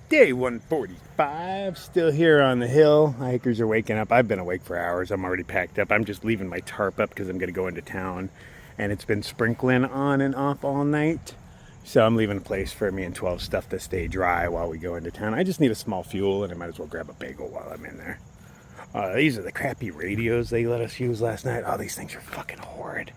Day 145, still here on the hill. Hikers are waking up. I've been awake for hours. I'm already packed up. I'm just leaving my tarp up because I'm going to go into town. And it's been sprinkling on and off all night. So I'm leaving a place for me and 12 stuff to stay dry while we go into town. I just need a small fuel and I might as well grab a bagel while I'm in there. These are the crappy radios they let us use last night. Oh, these things are fucking horrid.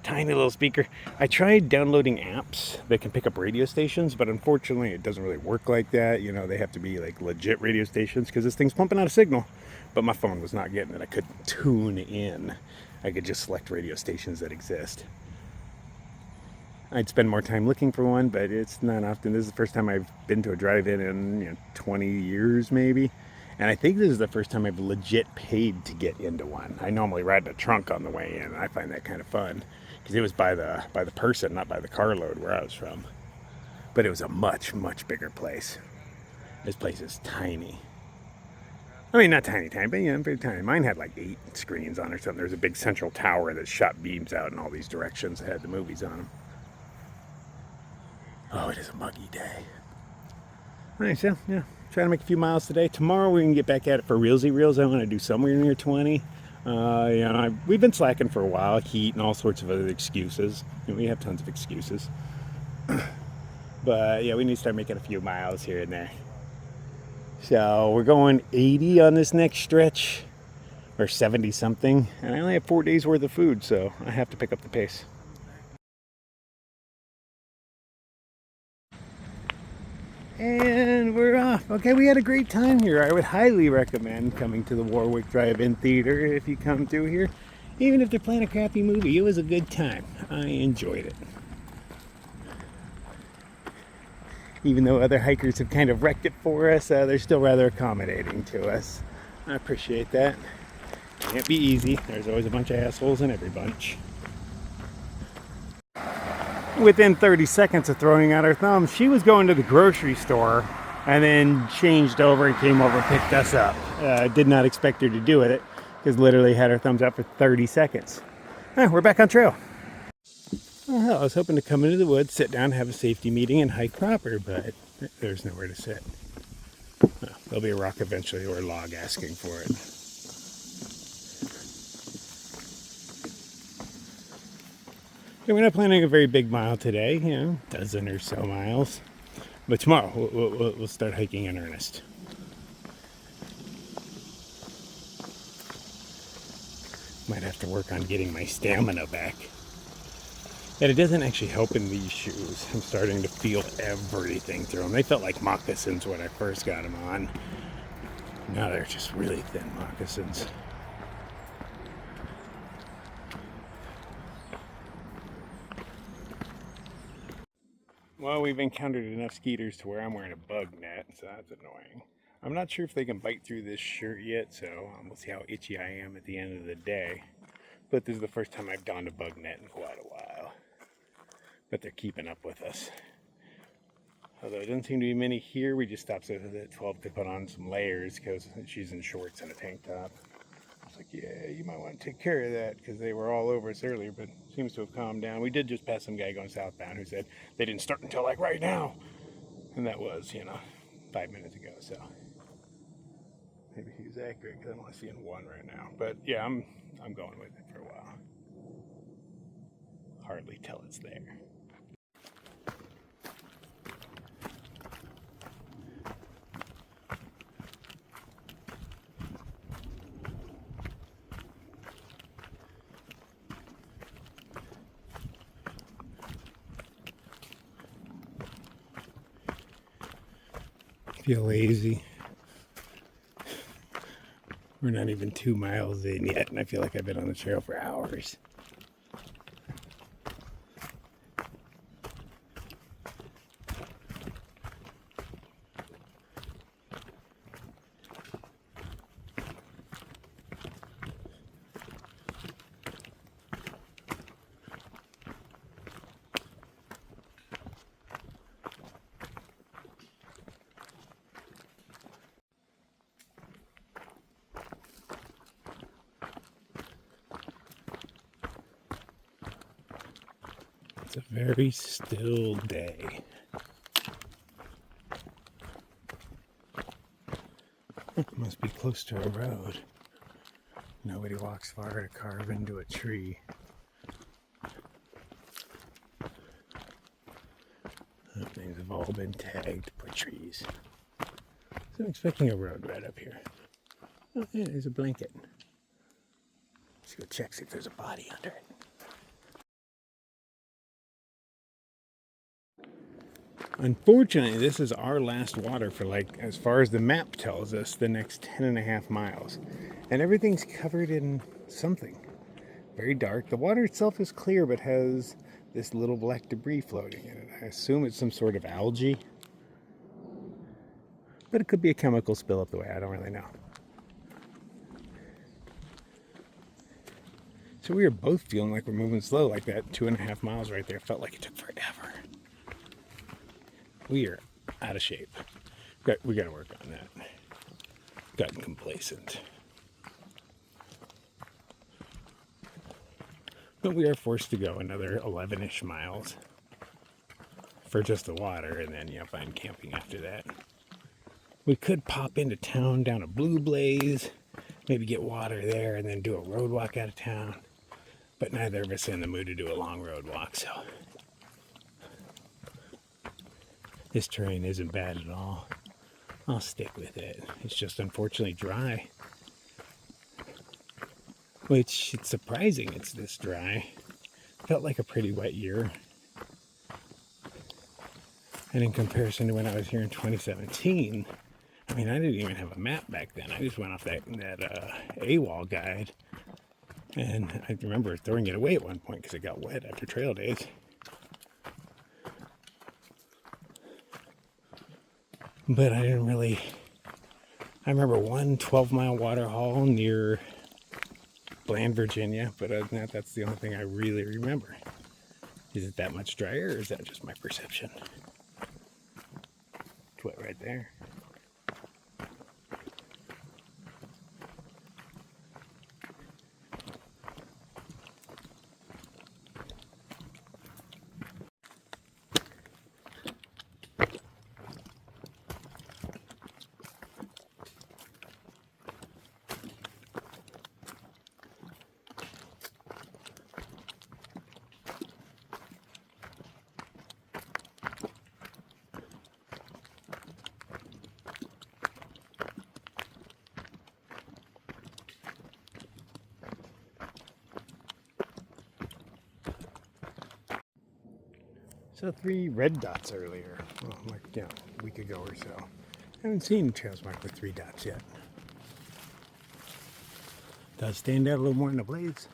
Tiny little speaker. I tried downloading apps that can pick up radio stations, but unfortunately it doesn't really work like that. You know, they have to be like legit radio stations because this thing's pumping out a signal. But my phone was not getting it. I couldn't tune in. I could just select radio stations that exist. I'd spend more time looking for one, but it's not often. This is the first time I've been to a drive-in in 20 years maybe. And I think this is the first time I've legit paid to get into one. I normally ride in a trunk on the way in. I find that kind of fun because it was by the person, not by the carload where I was from. But it was a much, much bigger place. This place is tiny. I mean, not tiny, but pretty tiny. Mine had like 8 screens on or something. There's a big central tower that shot beams out in all these directions that had the movies on them. Oh, it is a muggy day. Nice, yeah. Trying to make a few miles today. Tomorrow we can get back at it for realsy reels. I want to do somewhere near 20. We've been slacking for a while. Heat and all sorts of other excuses. We have tons of excuses. But yeah, we need to start making a few miles here and there. So we're going 80 on this next stretch, or 70 something. And I only have 4 days worth of food, so I have to pick up the pace. And we're off. Okay, we had a great time here. I would highly recommend coming to the Warwick Drive-In Theater if you come through here. Even if they're playing a crappy movie, it was a good time. I enjoyed it. Even though other hikers have kind of wrecked it for us, they're still rather accommodating to us. I appreciate that. Can't be easy. There's always a bunch of assholes in every bunch. Within 30 seconds of throwing out her thumbs, she was going to the grocery store and then changed over and came over and picked us up. Did not expect her to do it because literally had her thumbs up for 30 seconds. We're back on trail. Oh, hell, I was hoping to come into the woods, sit down, have a safety meeting, and hike proper, but there's nowhere to sit. There'll be a rock eventually or a log asking for it. We're not planning a very big mile today, dozen or so miles. But tomorrow we'll start hiking in earnest. Might have to work on getting my stamina back. And it doesn't actually help in these shoes. I'm starting to feel everything through them. They felt like moccasins when I first got them on. Now they're just really thin moccasins. Well, we've encountered enough skeeters to where I'm wearing a bug net, so that's annoying. I'm not sure if they can bite through this shirt yet, so we'll see how itchy I am at the end of the day. But this is the first time I've donned a bug net in quite a while. But they're keeping up with us. Although there doesn't seem to be many here, we just stopped at 12 to put on some layers because she's in shorts and a tank top. I was like, yeah, you might want to take care of that because they were all over us earlier, but it seems to have calmed down. We did just pass some guy going southbound who said they didn't start until like right now. And that was, 5 minutes ago, so maybe he was accurate because I'm only seeing one right now. But yeah, I'm going with it for a while. Hardly tell it's there. Feel lazy. We're not even 2 miles in yet, and I feel like I've been on the trail for hours. It's a very still day. It must be close to a road. Nobody walks far to carve into a tree. Things have all been tagged for trees. So I'm expecting a road right up here. Oh yeah, there's a blanket. Let's go check, see if there's a body under it. Unfortunately, this is our last water for, like, as far as the map tells us, the next 10.5 miles. And everything's covered in something. Very dark. The water itself is clear, but has this little black debris floating in it. I assume it's some sort of algae. But it could be a chemical spill up the way. I don't really know. So we are both feeling like we're moving slow, like that 2.5 miles right there felt like it took forever. We are out of shape. We got to work on that. Gotten complacent. But we are forced to go another 11-ish miles for just the water, and then, find camping after that. We could pop into town down a Blue Blaze, maybe get water there, and then do a road walk out of town. But neither of us are in the mood to do a long road walk, so this terrain isn't bad at all. I'll stick with it. It's just unfortunately dry. Which, it's surprising it's this dry. Felt like a pretty wet year. And in comparison to when I was here in 2017, I mean, I didn't even have a map back then. I just went off that AWOL guide. And I remember throwing it away at one point because it got wet after trail days. But I didn't really... I remember one 12-mile water haul near Bland, Virginia. But other than that, that's the only thing I really remember. Is it that much drier, or is that just my perception? It's wet right there. Saw 3 red dots earlier, well, like, a week ago or so. I haven't seen trails marked with 3 dots yet. Does stand out a little more in the blaze.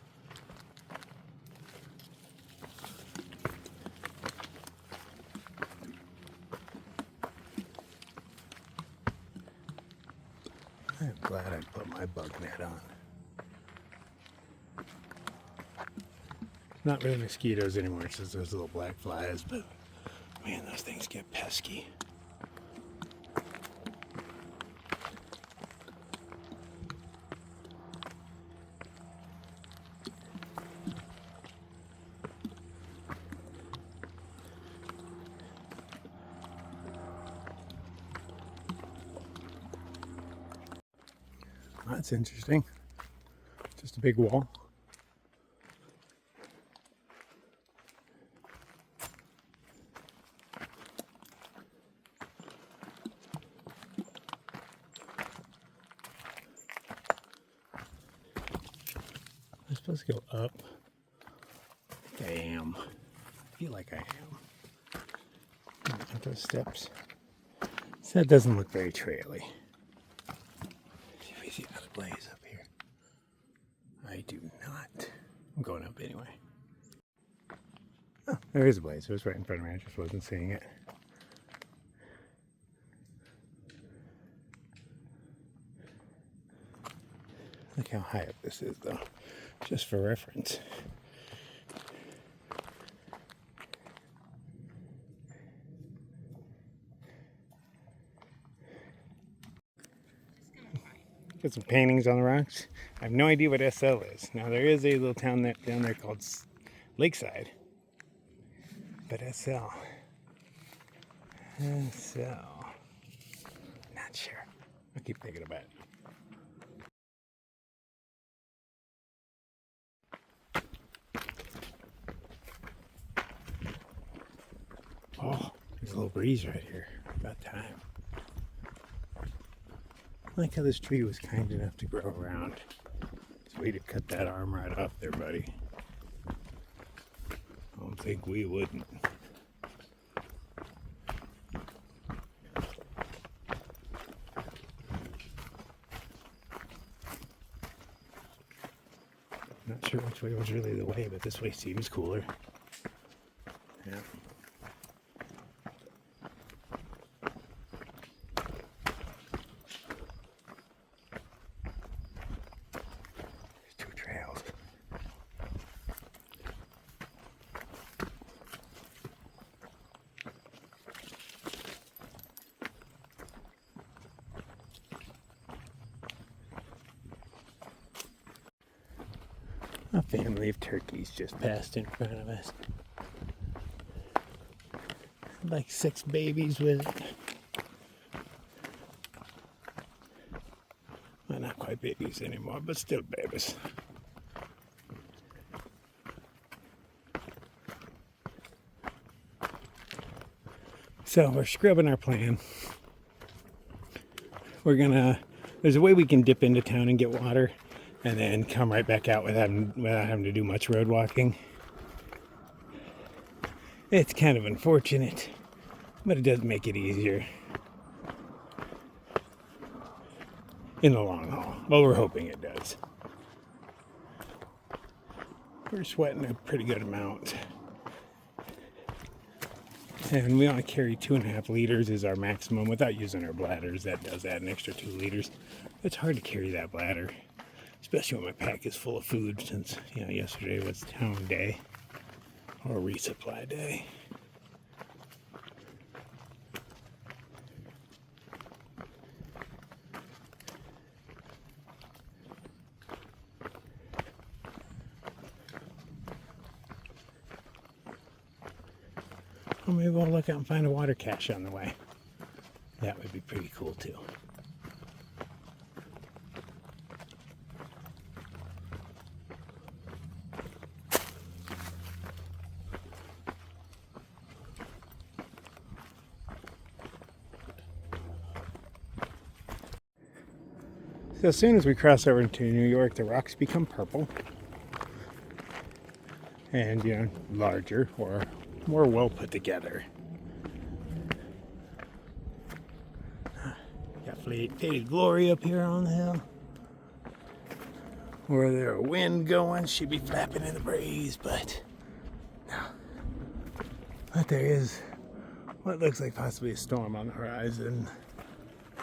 I'm glad I put my bug net on. Not really mosquitoes anymore, it's just those little black flies, but man, those things get pesky. That's interesting. Just a big wall. I'm supposed to go up. I think I am. I feel like I am. At those steps. So that doesn't look very traily. See if we see another blaze up here. I do not. I'm going up anyway. Oh, there is a blaze. It was right in front of me. I just wasn't seeing it. Look how high up this is, though. Just for reference. Got some paintings on the rocks. I have no idea what SL is. Now there is a little town down there called Lakeside. But SL. Not sure. I keep thinking about it. Oh, there's a little breeze right here. About time. I like how this tree was kind enough to grow around. It's way to cut that arm right off there, buddy. I don't think we wouldn't. Not sure which way was really the way, but this way seems cooler. Yeah. There's two trails. A family of turkeys just passed in front of us. Like 6 babies with it. Well, not quite babies anymore, but still babies. So we're scrubbing our plan. There's a way we can dip into town and get water and then come right back out without having to do much road walking. It's kind of unfortunate, but it does make it easier in the long haul. Well, we're hoping it does. We're sweating a pretty good amount. And we only carry 2.5 liters is our maximum without using our bladders. That does add an extra 2 liters. It's hard to carry that bladder, especially when my pack is full of food since, yesterday was town day or resupply day. Or maybe we'll look out and find a water cache on the way. That would be pretty cool too. So as soon as we cross over into New York, the rocks become purple and, larger or more well put together. Got faded glory up here on the hill. Where there's a wind going, she'd be flapping in the breeze, but there is what looks like possibly a storm on the horizon.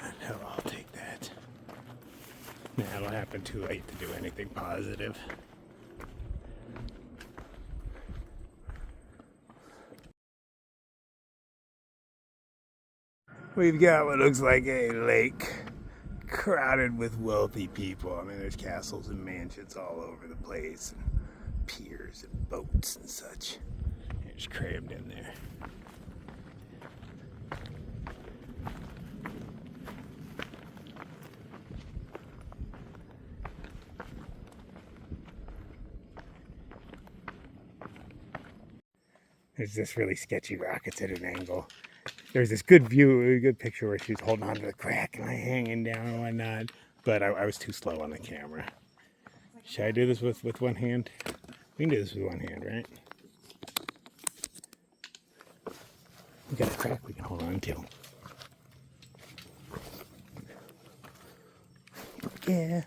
And hell, I'll take that. Nah, it'll happen too late to do anything positive. We've got what looks like a lake crowded with wealthy people. I mean, there's castles and mansions all over the place, and piers and boats and such. They're just crammed in there. There's this really sketchy rock. It's at an angle. There's this good picture where she's holding onto the crack and like hanging down and whatnot. But I was too slow on the camera. Should I do this with one hand? We can do this with one hand, right? We got a crack we can hold on to. Yeah.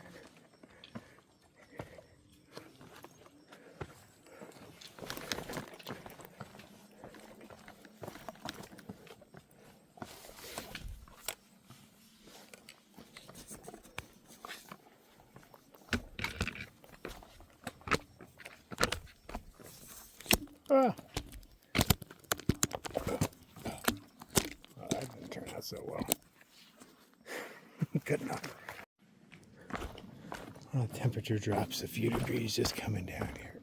Ah. Oh, that didn't turn out so well. Good enough. Well, the temperature drops a few degrees just coming down here.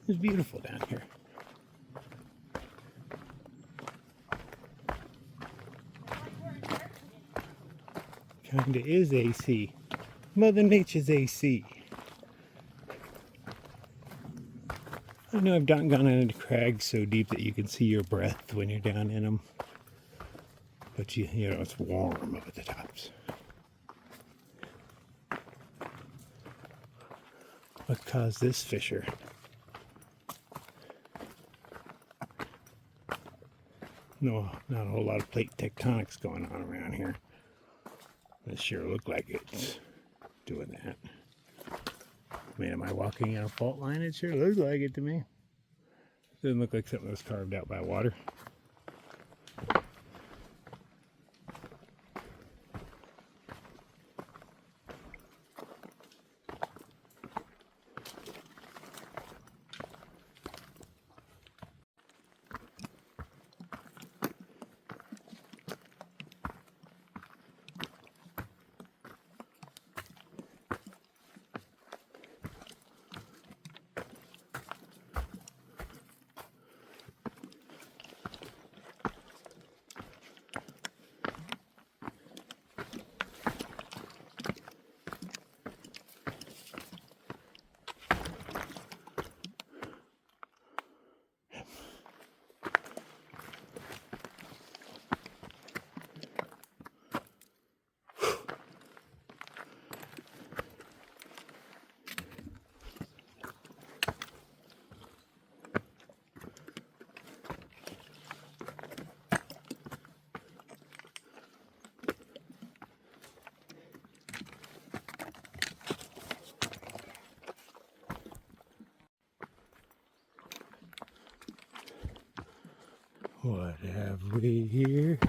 It's beautiful down here. kinda is AC. Mother Nature's AC. I know I've not gone into crags so deep that you can see your breath when you're down in them. But you know, it's warm up at the tops. What caused this fissure? No, not a whole lot of plate tectonics going on around here. It sure looked like it's doing that. I mean, am I walking on a fault line? It sure looks like it to me. Doesn't look like something that was carved out by water. What have we here?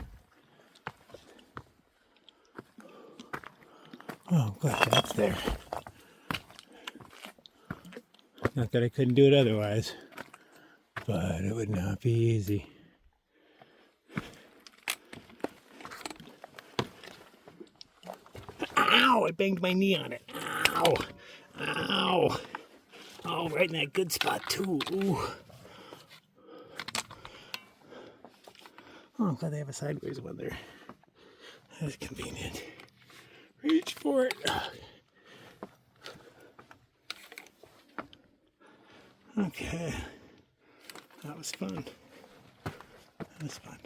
Oh, I'm glad that's there. Not that I couldn't do it otherwise, but it would not be easy. Ow! I banged my knee on it. Ow! Ow! Oh, right in that good spot, too. Ooh. Oh, I'm glad they have a sideways one there. That's convenient. Reach for it. Okay. That was fun. That was fun.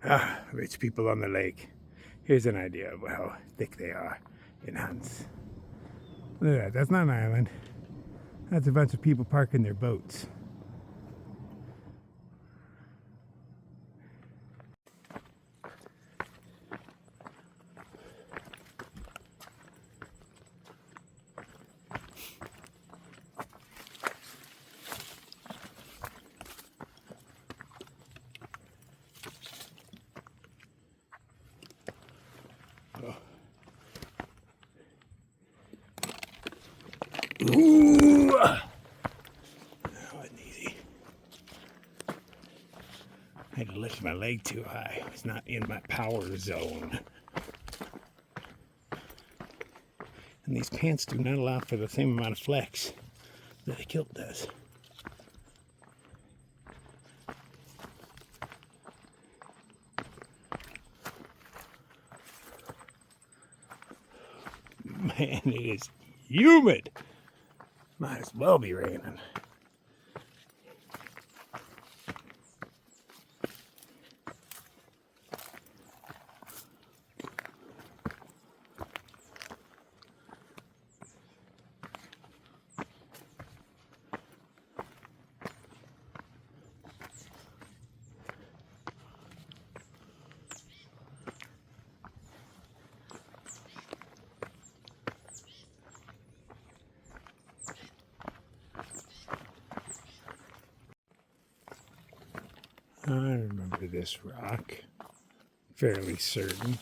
Ah, rich people on the lake. Here's an idea of how thick they are in hunts. Look at that. That's not an island. That's a bunch of people parking their boats. Ooh! That wasn't easy. I had to lift my leg too high. It's not in my power zone. And these pants do not allow for the same amount of flex that a kilt does. Man, it is humid. Might as well be raining. I remember this rock, fairly certain.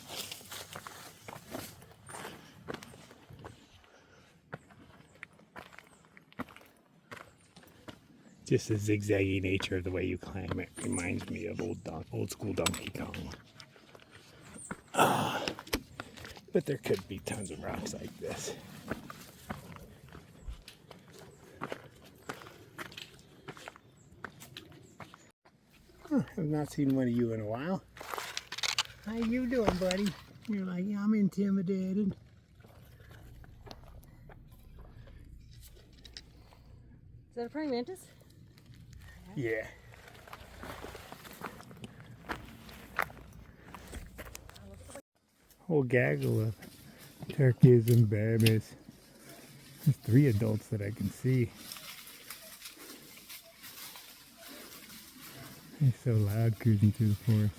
Just the zigzaggy nature of the way you climb it reminds me of old school Donkey Kong. But there could be tons of rocks like this. I've not seen one of you in a while. How you doing, buddy? You're like, I'm intimidated. Is that a praying mantis? Yeah. Whole gaggle of turkeys and babies. There's 3 adults that I can see. They're so loud cruising through the forest.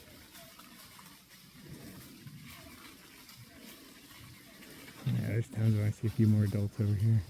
Yeah, there's times when I see a few more adults over here.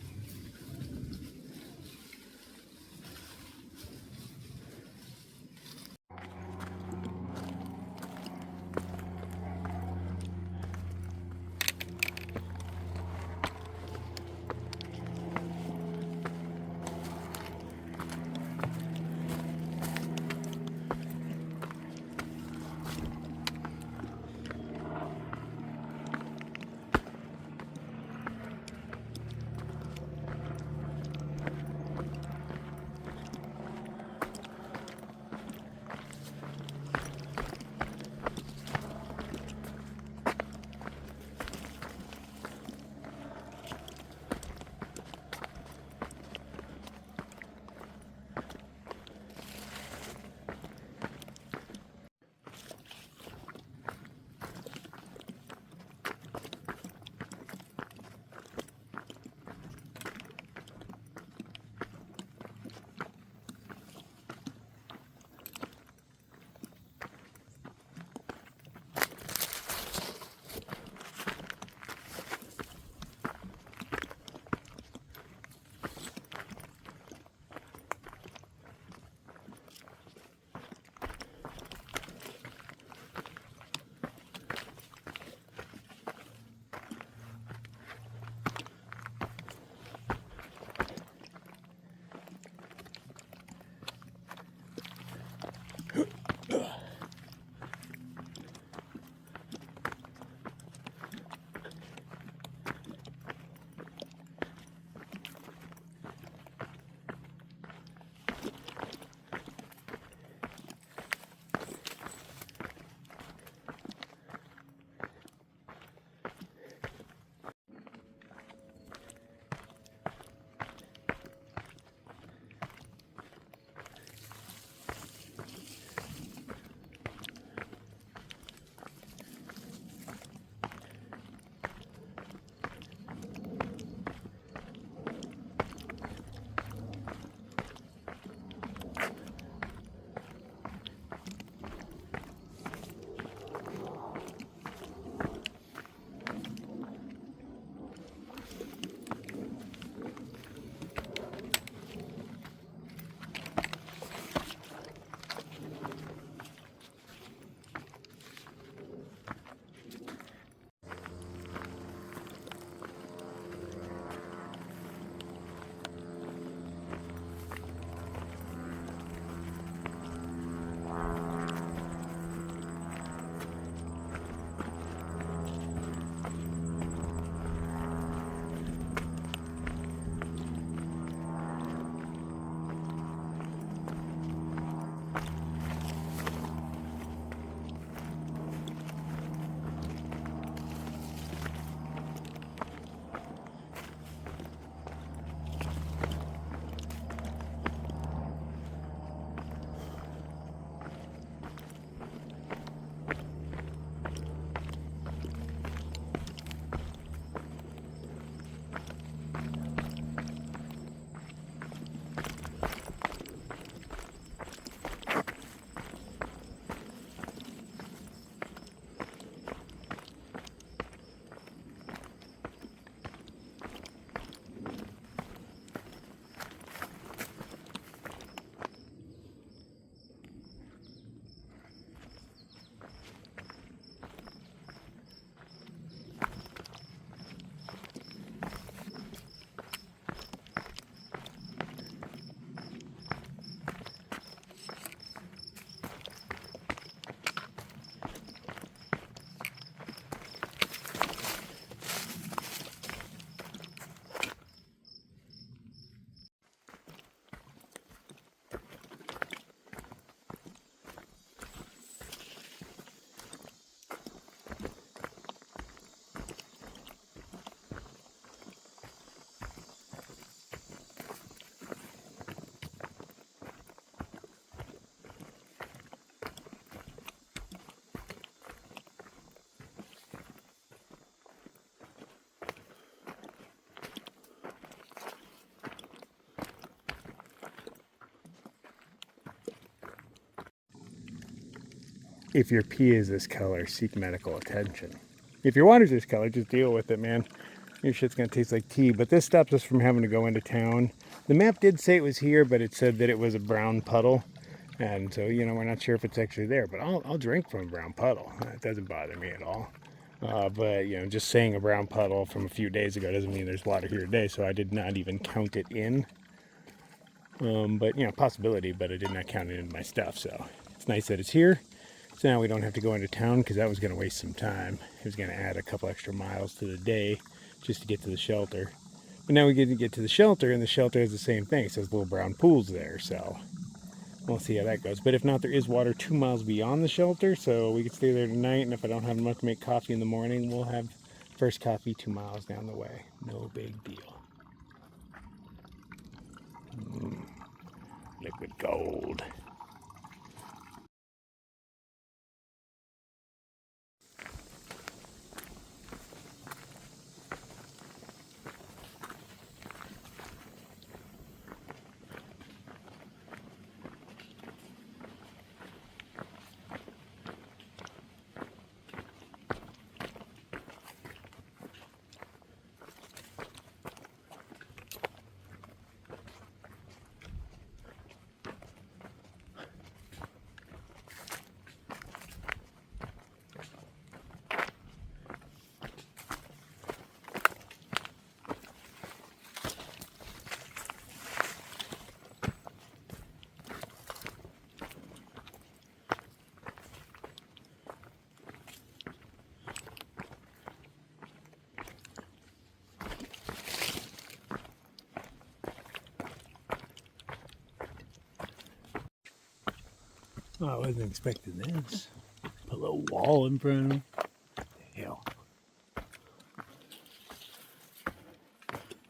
if your pee is this color, seek medical attention. If your water's this color, just deal with it, man. Your shit's gonna taste like tea. But this stops us from having to go into town. The map did say it was here, but it said that it was a brown puddle. And so, you know, we're not sure if it's actually there. But I'll drink from a brown puddle. It doesn't bother me at all. But, you know, just saying a brown puddle from a few days ago doesn't mean there's water here today. So I did not even count it in. But, you know, possibility, but I did not count it in my stuff. So it's nice that it's here. So now we don't have to go into town because that was going to waste some time. It was going to add a couple extra miles to the day just to get to the shelter. But now we get to get to the shelter, and the shelter has the same thing. It says little brown pools there, so we'll see how that goes. But if not, there is water 2 miles beyond the shelter, so we could stay there tonight. And if I don't have enough to make coffee in the morning, we'll have first coffee 2 miles down the way. No big deal. Liquid gold. Oh, I wasn't expecting this. Put a little wall in front of me. Hell.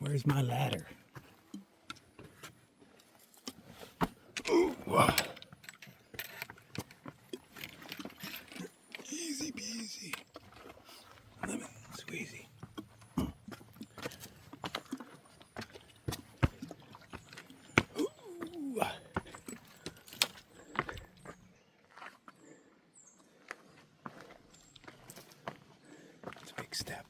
Where's my ladder? Ooh. Easy peasy. Lemon squeezy. Ooh. It's a big step.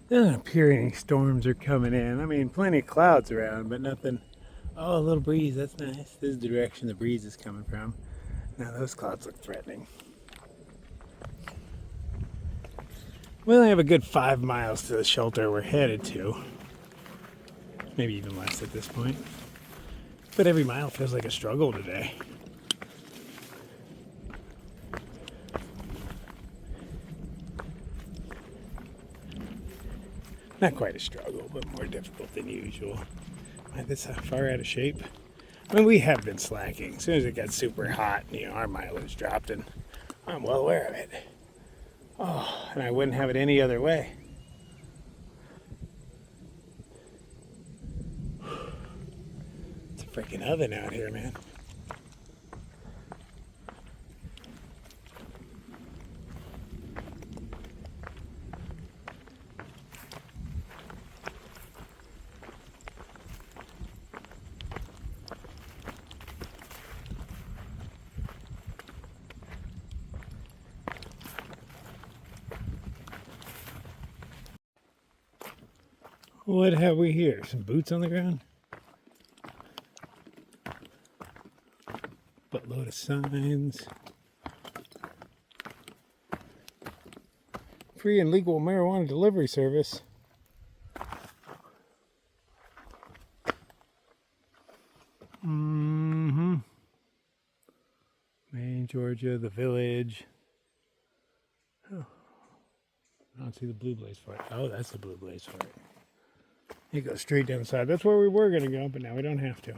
Doesn't appear any storms are coming in. I mean, plenty of clouds around, but nothing. Oh, a little breeze. That's nice. This is the direction the breeze is coming from. Now those clouds look threatening. We only have a good 5 miles to the shelter we're headed to. Maybe even less at this point. But every mile feels like a struggle today. Not quite a struggle, but more difficult than usual. Am I this far out of shape? I mean, we have been slacking. As soon as it got super hot, you know, our mileage dropped, and I'm well aware of it. Oh, and I wouldn't have it any other way. It's a freaking oven out here, man. What have we here? Some boots on the ground? Buttload of signs. Free and legal marijuana delivery service. Maine, Georgia, the village. Oh, I don't see the blue blaze fort. Oh, that's the blue blaze fort. It goes straight down the side. That's where we were going to go, but now we don't have to.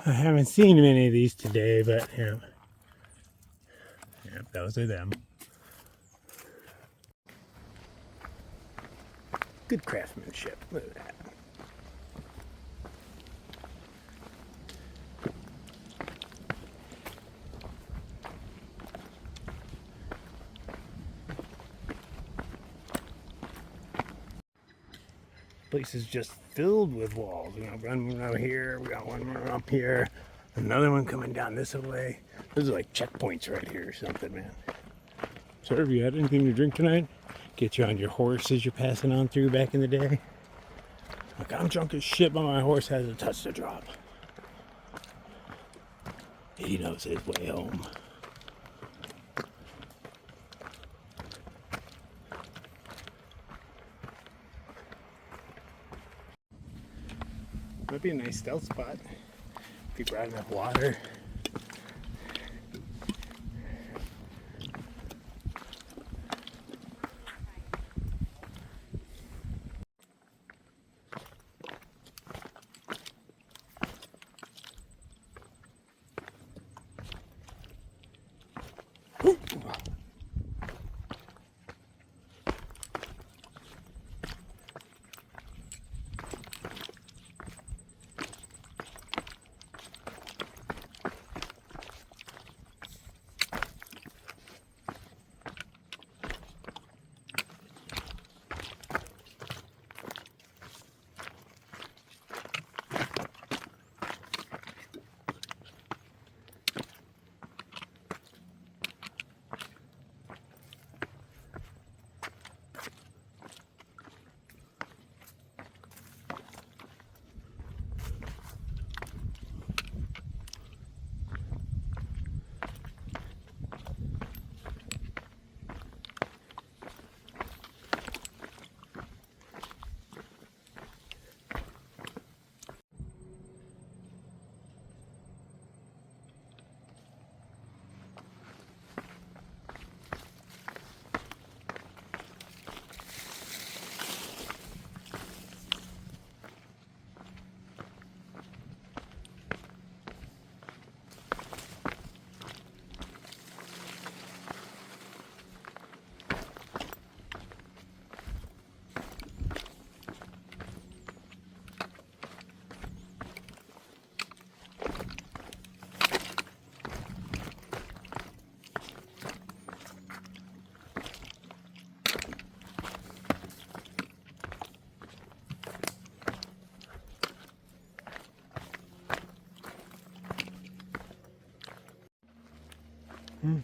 I haven't seen many of these today, but yeah, those are them. Good craftsmanship. Look at that. Place is just filled with walls. We got one over here, we got one up here, another one coming down this way. Those are like checkpoints right here or something, man. Sir, have you had anything to drink tonight? Get you on your horse as you're passing on through back in the day. Look, I'm drunk as shit, but my horse hasn't touched a drop. He knows his way home. Might be a nice stealth spot if you brought enough water.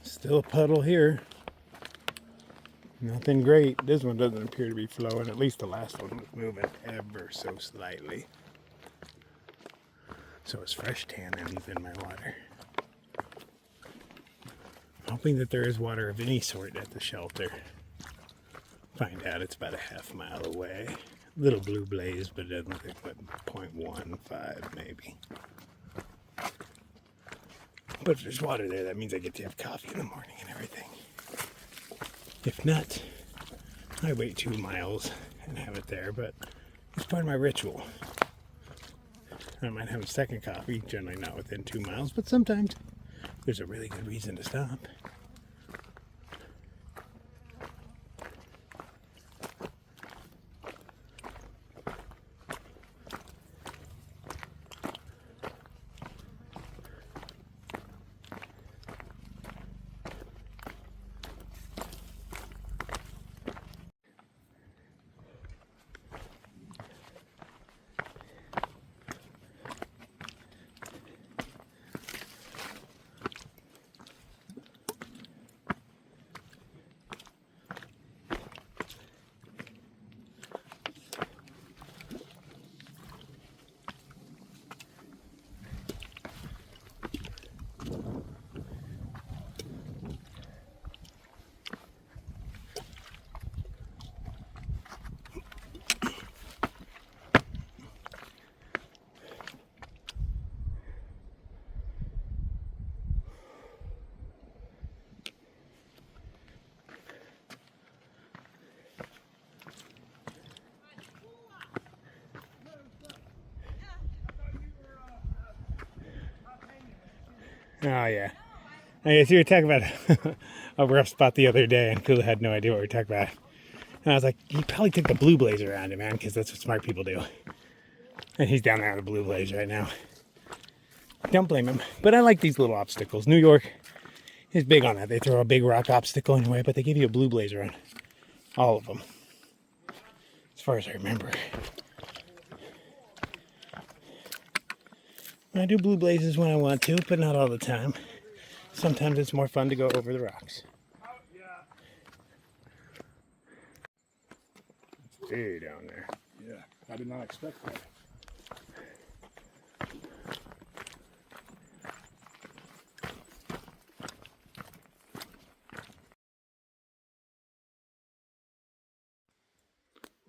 Still a puddle here. Nothing great. This one doesn't appear to be flowing. At least the last one was moving ever so slightly. So it's fresh tannins in my water. Hoping that there is water of any sort at the shelter. Find out it's about a half-mile away. Little blue blaze, but it doesn't look like but 0.15 maybe. But if there's water there, that means I get to have coffee in the morning and everything. If not, I wait 2 miles and have it there, but it's part of my ritual. I might have a second coffee, generally not within 2 miles, but sometimes there's a really good reason to stop. Oh, yeah. I guess you were talking about a rough spot the other day, and Kula had no idea what we were talking about. And I was like, he probably took the blue blaze around him, man, because that's what smart people do. And he's down there on the blue blaze right now. Don't blame him. But I like these little obstacles. New York is big on that. They throw a big rock obstacle anyway, but they give you a blue blaze around all of them, as far as I remember. I do blue blazes when I want to, but not all the time. Sometimes it's more fun to go over the rocks. It's big down there. Yeah, I did not expect that.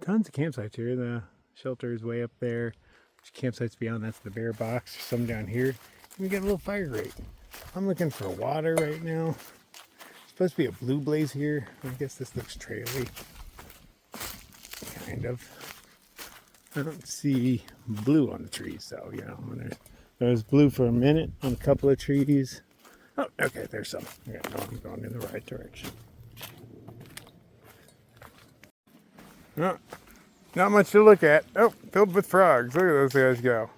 Tons of campsites here. The shelter is way up there. There's campsites beyond. That's the bear box. There's some down here. We got a little fire grate. I'm looking for water right now. Supposed to be a blue blaze here. I guess this looks traily. Kind of. I don't see blue on the trees though, you know. There's blue for a minute on a couple of trees. Oh, okay, there's some. Okay, no, I'm going in the right direction. No, not much to look at. Oh, filled with frogs. Look at those guys go.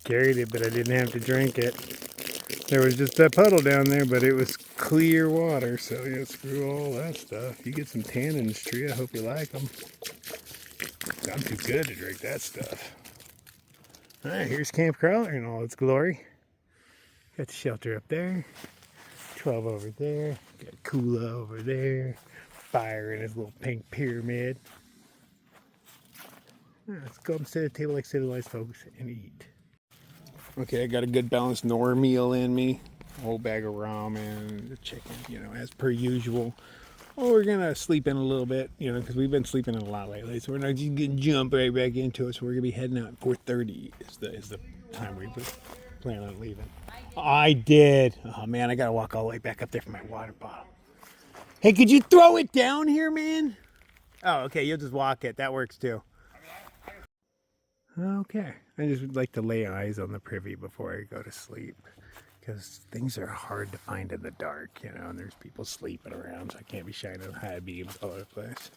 Carried it, but I didn't have to drink it. There was just that puddle down there, but it was clear water, so yeah, screw all that stuff. You get some tan in this tree, I hope you like them. I'm too good to drink that stuff. Alright, here's Camp Crawler in all its glory. Got the shelter up there. 12 over there. Got Kula over there. Fire in his little pink pyramid. Let's go up and sit at a table like civilized folks and eat. Okay, I got a good balanced Nor meal in me. A whole bag of ramen, the chicken, you know, as per usual. Oh, we're gonna sleep in a little bit, you know, because we've been sleeping in a lot lately. So we're not just gonna jump right back into it. So we're gonna be heading out at 4:30 is the time we plan on leaving. I did. Oh man, I gotta walk all the way back up there for my water bottle. Hey, could you throw it down here, man? Oh, okay, you'll just walk it. That works too. Okay. I just would like to lay eyes on the privy before I go to sleep. Because things are hard to find in the dark, you know, and there's people sleeping around, so I can't be shining high beams all over the place.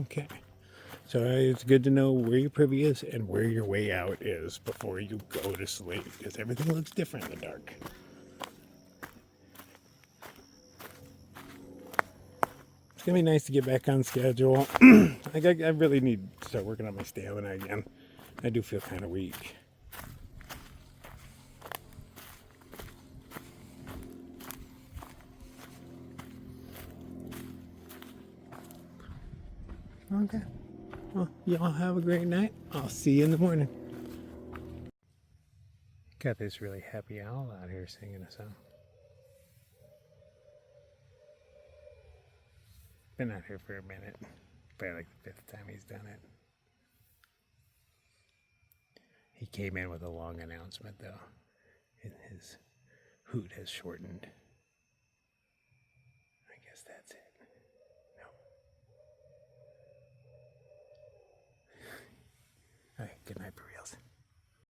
Okay. So it's good to know where your privy is and where your way out is before you go to sleep, because everything looks different in the dark. It's gonna be nice to get back on schedule. I really need to start working on my stamina again. I do feel kind of weak. Okay. Well, y'all have a great night. I'll see you in the morning. Got this really happy owl out here singing a song. Been out here for a minute. Probably like the 5th time he's done it. He came in with a long announcement though. And his hoot has shortened. I guess that's it. No. Alright, good night, Maria.